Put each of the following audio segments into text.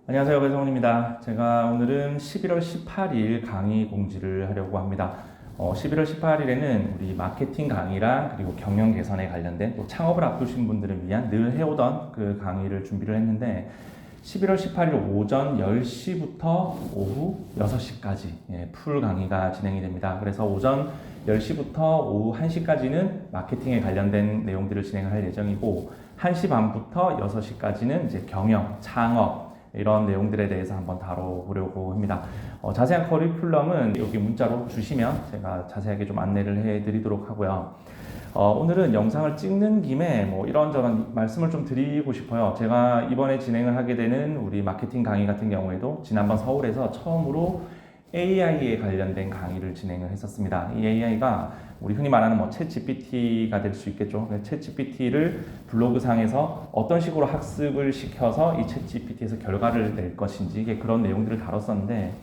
안녕하세요, 배성훈입니다. 제가 오늘은 11월 18일 강의 공지를 하려고 합니다. 11월 18일에는 우리 마케팅 강의랑 그리고 경영 개선에 관련된 또 창업을 앞두신 분들을 위한 늘 해오던 그 강의를 준비를 했는데 11월 18일 오전 10시부터 오후 6시까지 풀 강의가 진행이 됩니다. 그래서 오전 10시부터 오후 1시까지는 마케팅에 관련된 내용들을 진행할 예정이고 1시 반부터 6시까지는 이제 경영, 창업 이런 내용들에 대해서 한번 다뤄보려고 합니다. 자세한 커리큘럼은 여기 문자로 주시면 제가 자세하게 좀 안내를 해드리도록 하고요. 오늘은 영상을 찍는 김에 뭐 이런저런 말씀을 좀 드리고 싶어요. 제가 이번에 진행을 하게 되는 우리 마케팅 강의 같은 경우에도 지난번 서울에서 처음으로 AI에 관련된 강의를 진행을 했었습니다. 이 AI가 우리 흔히 말하는 챗 GPT가 될 수 있겠죠. 챗 GPT를 블로그상에서 어떤 식으로 학습을 시켜서 이 챗 GPT에서 결과를 낼 것인지 이게 그런 내용들을 다뤘었는데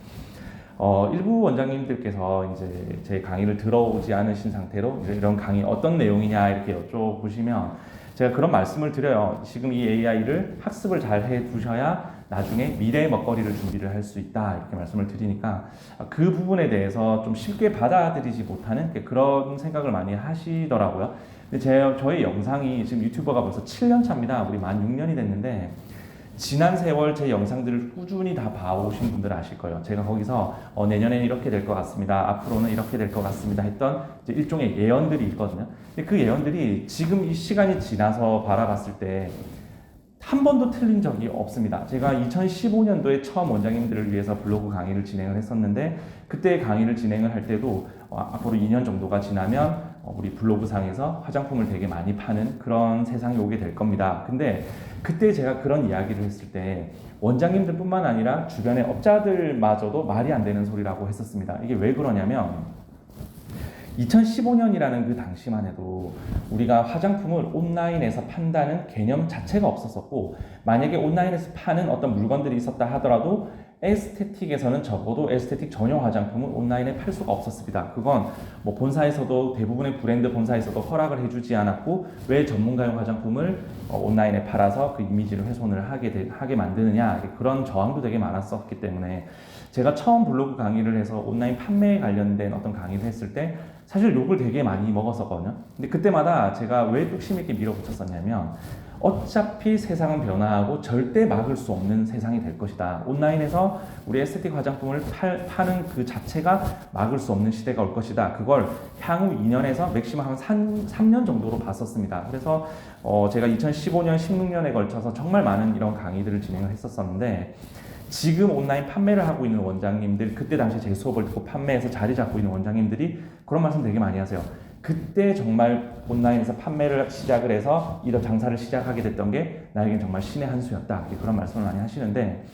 일부 원장님들께서 이제 제 강의를 들어오지 않으신 상태로 이런 강의 어떤 내용이냐 이렇게 여쭤보시면 제가 그런 말씀을 드려요. 지금 이 AI를 학습을 잘 해 두셔야 나중에 미래의 먹거리를 준비를 할 수 있다 이렇게 말씀을 드리니까 그 부분에 대해서 좀 쉽게 받아들이지 못하는 그런 생각을 많이 하시더라고요. 근데 저희 영상이 지금 유튜버가 벌써 7년 차입니다. 우리 만 6년이 됐는데 지난 세월 제 영상들을 꾸준히 다 봐오신 분들 아실 거예요. 제가 거기서 내년에는 이렇게 될 것 같습니다. 앞으로는 이렇게 될 것 같습니다. 했던 일종의 예언들이 있거든요. 근데 그 예언들이 지금 이 시간이 지나서 바라봤을 때 한 번도 틀린 적이 없습니다. 제가 2015년도에 처음 원장님들을 위해서 블로그 강의를 진행을 했었는데 그때 강의를 진행을 할 때도 앞으로 2년 정도가 지나면 우리 블로그상에서 화장품을 되게 많이 파는 그런 세상이 오게 될 겁니다. 근데 그때 제가 그런 이야기를 했을 때 원장님들 뿐만 아니라 주변의 업자들마저도 말이 안 되는 소리라고 했었습니다. 이게 왜 그러냐면 2015년이라는 그 당시만 해도 우리가 화장품을 온라인에서 판다는 개념 자체가 없었었고 만약에 온라인에서 파는 어떤 물건들이 있었다 하더라도 에스테틱에서는 적어도 에스테틱 전용 화장품은 온라인에 팔 수가 없었습니다. 그건 뭐 본사에서도 대부분의 브랜드 본사에서도 허락을 해주지 않았고 왜 전문가용 화장품을 온라인에 팔아서 그 이미지를 훼손을 하게 만드느냐 그런 저항도 되게 많았었기 때문에 제가 처음 블로그 강의를 해서 온라인 판매에 관련된 어떤 강의를 했을 때 사실 욕을 되게 많이 먹었었거든요. 근데 그때마다 제가 왜 뚝심 있게 밀어붙였었냐면 어차피 세상은 변화하고 절대 막을 수 없는 세상이 될 것이다. 온라인에서 우리 에스테틱 화장품을 파는 그 자체가 막을 수 없는 시대가 올 것이다. 그걸 향후 2년에서 맥시멈 한 3년 정도로 봤었습니다. 그래서 제가 2015년, 16년에 걸쳐서 정말 많은 이런 강의들을 진행을 했었었는데 지금 온라인 판매를 하고 있는 원장님들, 그때 당시 제 수업을 듣고 판매해서 자리 잡고 있는 원장님들이 그런 말씀 되게 많이 하세요. 그때 정말 온라인에서 판매를 시작을 해서 이런 장사를 시작하게 됐던 게 나에겐 정말 신의 한 수였다. 그런 말씀을 많이 하시는데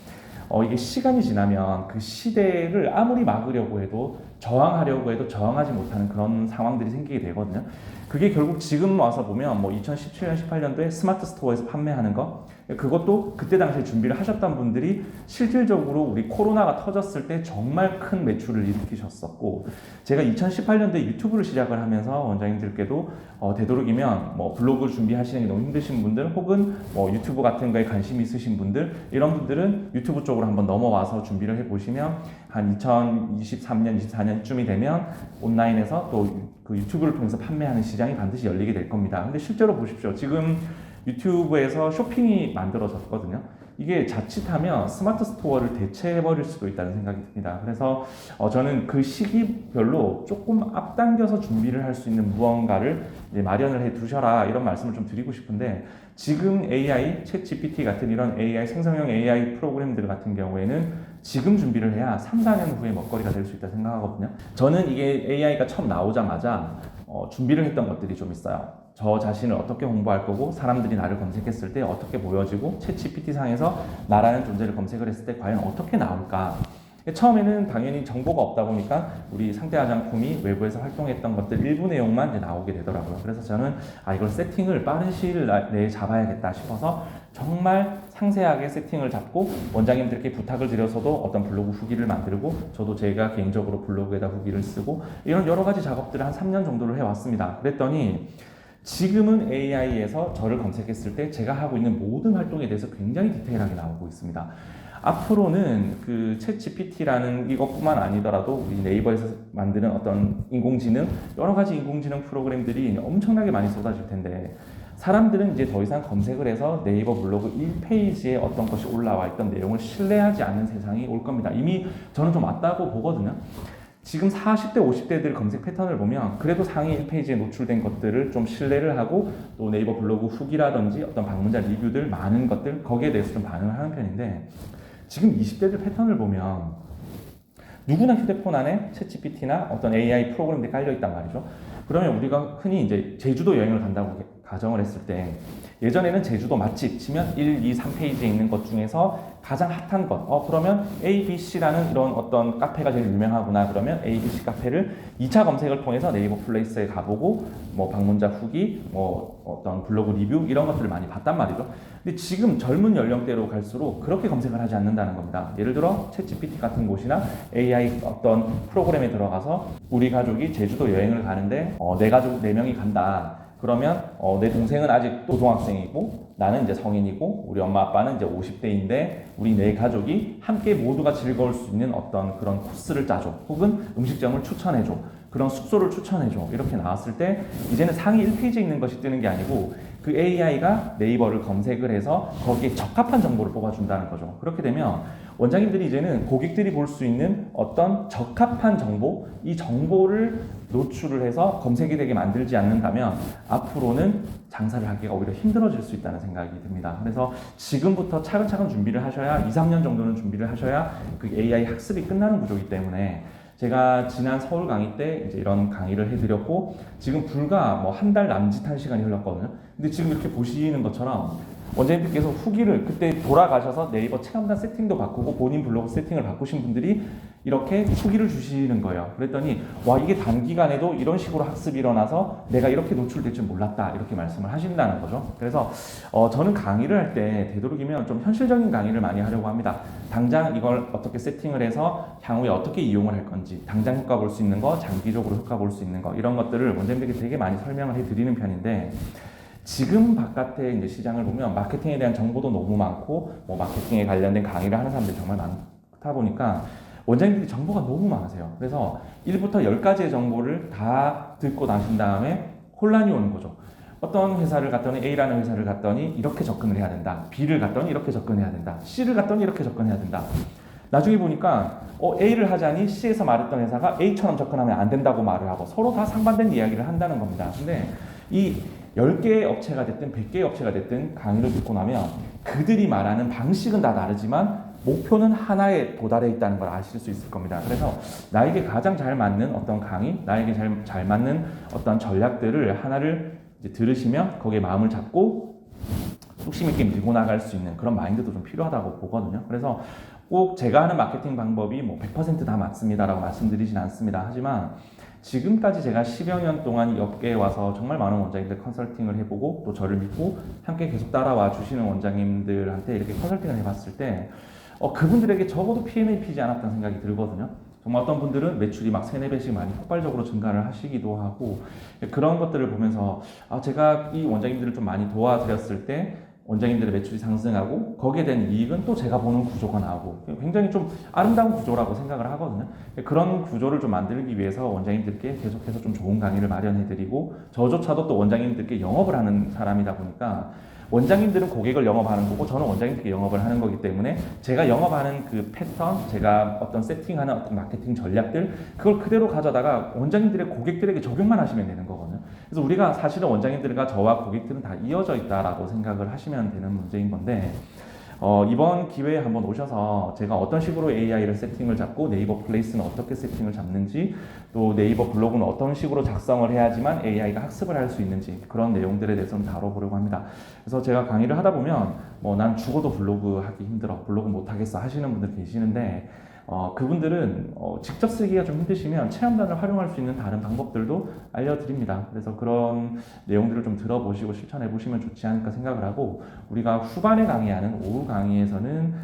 이게 시간이 지나면 그 시대를 아무리 막으려고 해도 저항하려고 해도 저항하지 못하는 그런 상황들이 생기게 되거든요. 그게 결국 지금 와서 보면 뭐 2017년, 18년도에 스마트 스토어에서 판매하는 거 그것도 그때 당시에 준비를 하셨던 분들이 실질적으로 우리 코로나가 터졌을 때 정말 큰 매출을 일으키셨었고 제가 2018년도에 유튜브를 시작을 하면서 원장님들께도 되도록이면 뭐 블로그 준비하시는 게 너무 힘드신 분들 혹은 뭐 유튜브 같은 거에 관심 있으신 분들 이런 분들은 유튜브 쪽으로 한번 넘어와서 준비를 해보시면 한 2023년, 24년쯤이 되면 온라인에서 또 그 유튜브를 통해서 판매하는 시장이 반드시 열리게 될 겁니다. 근데 실제로 보십시오. 지금 유튜브에서 쇼핑이 만들어졌거든요. 이게 자칫하면 스마트 스토어를 대체해버릴 수도 있다는 생각이 듭니다. 그래서 저는 그 시기별로 조금 앞당겨서 준비를 할 수 있는 무언가를 이제 마련을 해 두셔라 이런 말씀을 좀 드리고 싶은데 지금 AI, 챗 GPT 같은 이런 AI, 생성형 AI 프로그램들 같은 경우에는 지금 준비를 해야 3, 4년 후에 먹거리가 될 수 있다 생각하거든요. 저는 이게 AI가 처음 나오자마자 준비를 했던 것들이 좀 있어요. 저 자신을 어떻게 홍보할 거고 사람들이 나를 검색했을 때 어떻게 보여지고 챗 GPT 상에서 나라는 존재를 검색을 했을 때 과연 어떻게 나올까. 처음에는 당연히 정보가 없다 보니까 우리 상대 화장품이 외부에서 활동했던 것들 일부 내용만 이제 나오게 되더라고요. 그래서 저는 이걸 세팅을 빠른 시일 내에 잡아야겠다 싶어서 정말 상세하게 세팅을 잡고 원장님들께 부탁을 드려서도 어떤 블로그 후기를 만들고 저도 제가 개인적으로 블로그에다 후기를 쓰고 이런 여러 가지 작업들을 한 3년 정도를 해왔습니다. 그랬더니 지금은 AI에서 저를 검색했을 때 제가 하고 있는 모든 활동에 대해서 굉장히 디테일하게 나오고 있습니다. 앞으로는 그 챗GPT라는 이것뿐만 아니더라도 우리 네이버에서 만드는 어떤 인공지능, 여러 가지 인공지능 프로그램들이 엄청나게 많이 쏟아질 텐데 사람들은 이제 더 이상 검색을 해서 네이버 블로그 1페이지에 어떤 것이 올라와 있던 내용을 신뢰하지 않는 세상이 올 겁니다. 이미 저는 좀 왔다고 보거든요. 지금 40대, 50대들 검색 패턴을 보면 그래도 상위 1페이지에 노출된 것들을 좀 신뢰를 하고 또 네이버 블로그 후기라든지 어떤 방문자 리뷰들 많은 것들 거기에 대해서 좀 반응을 하는 편인데 지금 20대들 패턴을 보면 누구나 휴대폰 안에 챗GPT나 어떤 AI 프로그램들이 깔려 있단 말이죠. 그러면 우리가 흔히 이제 제주도 여행을 간다고 가정을 했을 때 예전에는 제주도 맛집 치면 1, 2, 3페이지에 있는 것 중에서 가장 핫한 것 그러면 ABC라는 이런 어떤 카페가 제일 유명하구나 그러면 ABC 카페를 2차 검색을 통해서 네이버 플레이스에 가보고 뭐 방문자 후기 뭐 어떤 블로그 리뷰 이런 것들을 많이 봤단 말이죠. 근데 지금 젊은 연령대로 갈수록 그렇게 검색을 하지 않는다는 겁니다. 예를 들어 챗GPT 같은 곳이나 AI 어떤 프로그램에 들어가서 우리 가족이 제주도 여행을 가는데 내 가족 4명이 간다. 그러면 내 동생은 아직 고등학생이고 나는 이제 성인이고 우리 엄마 아빠는 이제 50대인데 우리 네 가족이 함께 모두가 즐거울 수 있는 어떤 그런 코스를 짜줘 혹은 음식점을 추천해줘 그런 숙소를 추천해줘 이렇게 나왔을 때 이제는 상위 1페이지에 있는 것이 뜨는 게 아니고 그 AI가 네이버를 검색을 해서 거기에 적합한 정보를 뽑아준다는 거죠. 그렇게 되면 원장님들이 이제는 고객들이 볼 수 있는 어떤 적합한 정보, 이 정보를 노출을 해서 검색이 되게 만들지 않는다면 앞으로는 장사를 하기가 오히려 힘들어질 수 있다는 생각이 듭니다. 그래서 지금부터 차근차근 준비를 하셔야 2, 3년 정도는 준비를 하셔야 그 AI 학습이 끝나는 구조이기 때문에 제가 지난 서울 강의 때 이제 이런 강의를 해드렸고 지금 불과 뭐 한 달 남짓한 시간이 흘렀거든요. 근데 지금 이렇게 보시는 것처럼 원장님들께서 후기를 그때 돌아가셔서 네이버 체험단 세팅도 바꾸고 본인 블로그 세팅을 바꾸신 분들이 이렇게 후기를 주시는 거예요. 그랬더니 와 이게 단기간에도 이런 식으로 학습이 일어나서 내가 이렇게 노출될 줄 몰랐다 이렇게 말씀을 하신다는 거죠. 그래서 저는 강의를 할 때 되도록이면 좀 현실적인 강의를 많이 하려고 합니다. 당장 이걸 어떻게 세팅을 해서 향후에 어떻게 이용을 할 건지 당장 효과 볼 수 있는 거 장기적으로 효과 볼 수 있는 거 이런 것들을 원장님들께 되게 많이 설명을 해드리는 편인데 지금 바깥에 이제 시장을 보면 마케팅에 대한 정보도 너무 많고 뭐 마케팅에 관련된 강의를 하는 사람들이 정말 많다 보니까 원장님들이 정보가 너무 많으세요. 그래서 1부터 10가지의 정보를 다 듣고 나신 다음에 혼란이 오는 거죠. 어떤 회사를 갔더니 A라는 회사를 갔더니 이렇게 접근을 해야 된다. B를 갔더니 이렇게 접근해야 된다. C를 갔더니 이렇게 접근해야 된다. 나중에 보니까 A를 하자니 C에서 말했던 회사가 A처럼 접근하면 안 된다고 말을 하고 서로 다 상반된 이야기를 한다는 겁니다. 근데 이 10개의 업체가 됐든 100개의 업체가 됐든 강의를 듣고 나면 그들이 말하는 방식은 다 다르지만 목표는 하나에 도달해 있다는 걸 아실 수 있을 겁니다. 그래서 나에게 가장 잘 맞는 어떤 강의, 나에게 잘 맞는 어떤 전략들을 하나를 이제 들으시면 거기에 마음을 잡고 뚝심 있게 밀고 나갈 수 있는 그런 마인드도 좀 필요하다고 보거든요. 그래서 꼭 제가 하는 마케팅 방법이 뭐 100%다 맞습니다라고 말씀드리진 않습니다. 하지만 지금까지 제가 10여 년 동안 이 업계에 와서 정말 많은 원장님들 컨설팅을 해보고 또 저를 믿고 함께 계속 따라와 주시는 원장님들한테 이렇게 컨설팅을 해봤을 때 그분들에게 적어도 PM이 피지 않았다는 생각이 들거든요. 정말 어떤 분들은 매출이 막 3, 4배씩 많이 폭발적으로 증가를 하시기도 하고 그런 것들을 보면서 제가 이 원장님들을 좀 많이 도와드렸을 때 원장님들의 매출이 상승하고 거기에 대한 이익은 또 제가 보는 구조가 나오고 굉장히 좀 아름다운 구조라고 생각을 하거든요. 그런 구조를 좀 만들기 위해서 원장님들께 계속해서 좀 좋은 강의를 마련해드리고 저조차도 또 원장님들께 영업을 하는 사람이다 보니까 원장님들은 고객을 영업하는 거고 저는 원장님들께 영업을 하는 거기 때문에 제가 영업하는 그 패턴, 제가 어떤 세팅하는 어떤 마케팅 전략들 그걸 그대로 가져다가 원장님들의 고객들에게 적용만 하시면 되는 거거든요. 그래서 우리가 사실은 원장님들과 저와 고객들은 다 이어져 있다라고 생각을 하시면 되는 문제인 건데 이번 기회에 한번 오셔서 제가 어떤 식으로 AI를 세팅을 잡고 네이버 플레이스는 어떻게 세팅을 잡는지 또 네이버 블로그는 어떤 식으로 작성을 해야지만 AI가 학습을 할 수 있는지 그런 내용들에 대해서는 다뤄보려고 합니다. 그래서 제가 강의를 하다 보면 난 죽어도 블로그 하기 힘들어 블로그 못하겠어 하시는 분들 계시는데 그분들은 직접 쓰기가 좀 힘드시면 체험단을 활용할 수 있는 다른 방법들도 알려드립니다. 그래서 그런 내용들을 좀 들어보시고 실천해 보시면 좋지 않을까 생각을 하고 우리가 후반에 강의하는 오후 강의에서는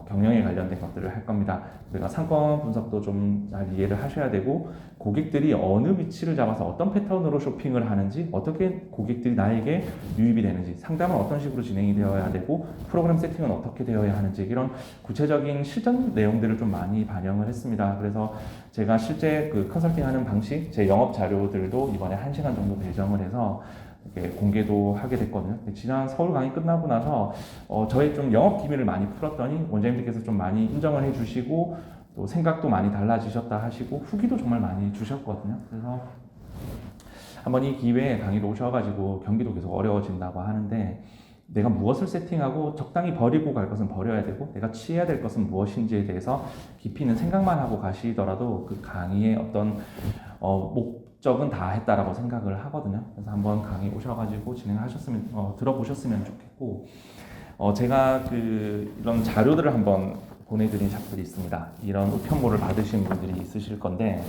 경영에 관련된 것들을 할 겁니다. 우리가 상권 분석도 좀 잘 이해를 하셔야 되고 고객들이 어느 위치를 잡아서 어떤 패턴으로 쇼핑을 하는지 어떻게 고객들이 나에게 유입이 되는지 상담은 어떤 식으로 진행이 되어야 되고 프로그램 세팅은 어떻게 되어야 하는지 이런 구체적인 실전 내용들을 좀 많이 반영을 했습니다. 그래서 제가 실제 그 컨설팅하는 방식 제 영업 자료들도 이번에 1시간 정도 배정을 해서 공개도 하게 됐거든요. 지난 서울 강의 끝나고 나서 저의 좀 영업 기밀을 많이 풀었더니 원장님들께서 좀 많이 인정을 해주시고 또 생각도 많이 달라지셨다 하시고 후기도 정말 많이 주셨거든요. 그래서 한번 이 기회에 강의로 오셔가지고 경기도 계속 어려워진다고 하는데 내가 무엇을 세팅하고 적당히 버리고 갈 것은 버려야 되고 내가 취해야 될 것은 무엇인지에 대해서 깊이 있는 생각만 하고 가시더라도 그 강의의 어떤 목적은 다 했다라고 생각을 하거든요. 그래서 한번 강의 오셔가지고 진행하셨으면 들어보셨으면 좋겠고 제가 이런 자료들을 한번 보내드린 샵들이 있습니다. 이런 우편물을 받으신 분들이 있으실 건데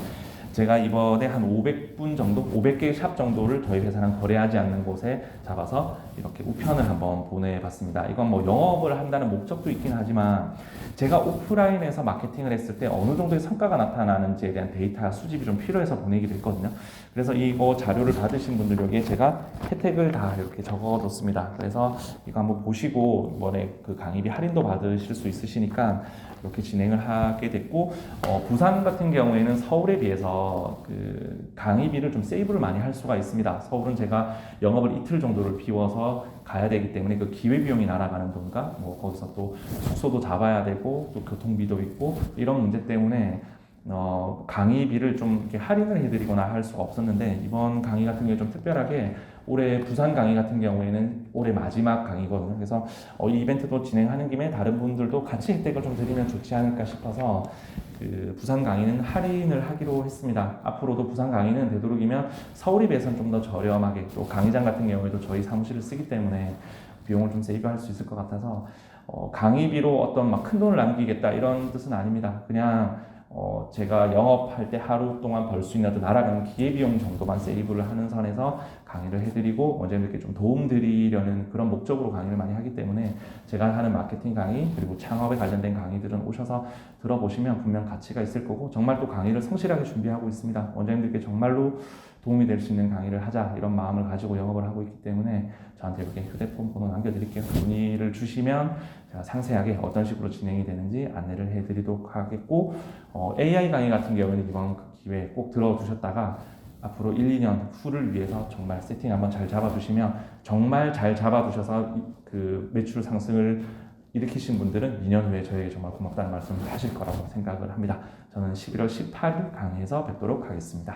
제가 이번에 한 500분 정도, 500개의 샵 정도를 저희 회사랑 거래하지 않는 곳에 잡아서 이렇게 우편을 한번 보내봤습니다. 이건 뭐 영업을 한다는 목적도 있긴 하지만 제가 오프라인에서 마케팅을 했을 때 어느 정도의 성과가 나타나는지에 대한 데이터 수집이 좀 필요해서 보내기도 했거든요. 그래서 이거 자료를 받으신 분들 여기에 제가 혜택을 다 이렇게 적어뒀습니다. 그래서 이거 한번 보시고 이번에 그 강의비 할인도 받으실 수 있으시니까 이렇게 진행을 하게 됐고 부산 같은 경우에는 서울에 비해서 그 강의비를 좀 세이브를 많이 할 수가 있습니다. 서울은 제가 영업을 이틀 정도를 비워서 가야 되기 때문에 그 기회비용이 날아가는 돈과 뭐 거기서 또 숙소도 잡아야 되고 또 교통비도 있고 이런 문제 때문에 강의비를 좀 이렇게 할인을 해드리거나 할 수가 없었는데 이번 강의 같은 경우에 좀 특별하게 올해 부산 강의 같은 경우에는 올해 마지막 강의거든요. 그래서 이 이벤트도 진행하는 김에 다른 분들도 같이 혜택을 좀 드리면 좋지 않을까 싶어서 그 부산 강의는 할인을 하기로 했습니다. 앞으로도 부산 강의는 되도록이면 서울에 비해서는 좀 더 저렴하게 또 강의장 같은 경우에도 저희 사무실을 쓰기 때문에 비용을 좀 세이브할 수 있을 것 같아서 강의비로 어떤 막 큰 돈을 남기겠다 이런 뜻은 아닙니다. 그냥 제가 영업할 때 하루 동안 벌 수 있는 어떤 날아가는 기회비용 정도만 세이브를 하는 선에서 강의를 해드리고 원장님들께 좀 도움 드리려는 그런 목적으로 강의를 많이 하기 때문에 제가 하는 마케팅 강의 그리고 창업에 관련된 강의들은 오셔서 들어보시면 분명 가치가 있을 거고 정말 또 강의를 성실하게 준비하고 있습니다. 원장님들께 정말로 도움이 될 수 있는 강의를 하자 이런 마음을 가지고 영업을 하고 있기 때문에 저한테 이렇게 휴대폰 번호 남겨드릴게요. 문의를 주시면 제가 상세하게 어떤 식으로 진행이 되는지 안내를 해드리도록 하겠고 AI 강의 같은 경우는 이번 기회에 꼭 들어두셨다가 앞으로 1, 2년 후를 위해서 정말 세팅 한번 잘 잡아두시면 정말 잘 잡아두셔서 그 매출 상승을 일으키신 분들은 2년 후에 저에게 정말 고맙다는 말씀을 하실 거라고 생각을 합니다. 저는 11월 18일 강의에서 뵙도록 하겠습니다.